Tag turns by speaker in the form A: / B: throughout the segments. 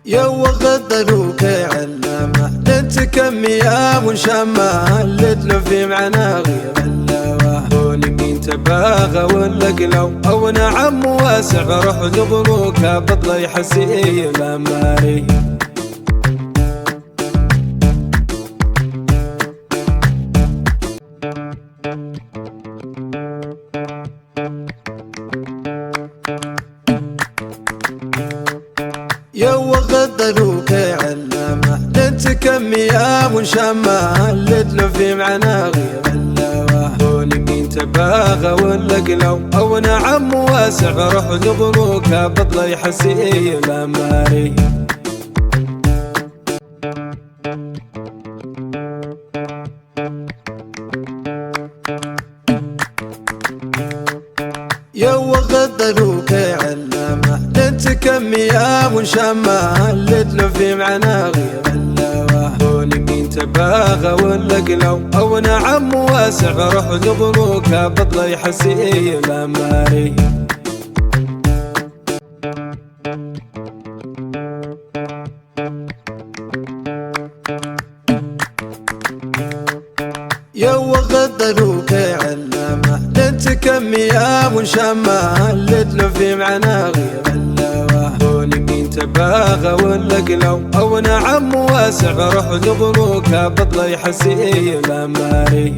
A: يو غدلوك علامة انت كمية ونشامة اللي في معنا غير اللواه هوني مين تباغى ولا قلو او نعم واسع روح ذبروك بطلي حسي لماري يو غدلوك علامة انت كمية ونشامة اللي في معنا غير اللواه هوني مين تباغى ولا قلو او نعم واسع روح ذبروك بطلي حسي لماري يو غدلوك علامة انت كمية ونشامة اللي في معنا غير اللواه هوني مين تباغى ولا قلو او نعم واسع روح ذبروك بطلي حسي لماري يو غدلوك علامة انت كمية ونشامة اللي في معنا غير اللواه هوني مين تباغى ولا قلو او نعم واسع روح ذبروك بطلي حسي لماري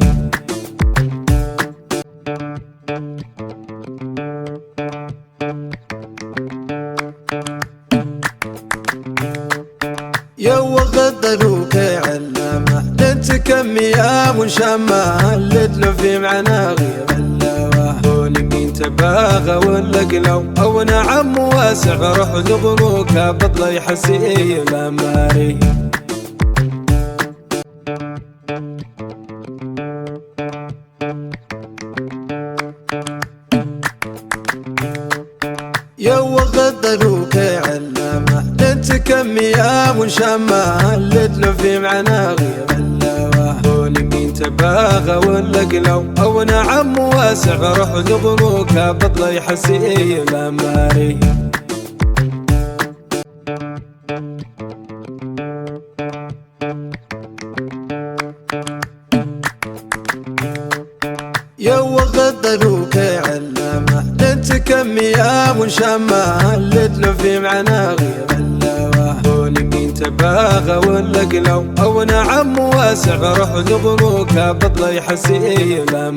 A: يو غدلوك علامة انت كمية ونشامة اللي في معنا غير اللواه هوني مين تباغى ولا قلو او نعم واسع روح ذبروك بطلي حسي لماري يو غدلوك علامة انت كمية ونشامة اللي في معنا غير اللواه هوني مين تباغى ولا قلو او نعم واسع روح ذبروك بطلي حسي لماري يو غدلوك علامة انت كمية ونشامة اللي في معنا غير اللواه هوني مين تباغى ولا قلو او نعم واسع روح ذبروك بطلي حسي لماري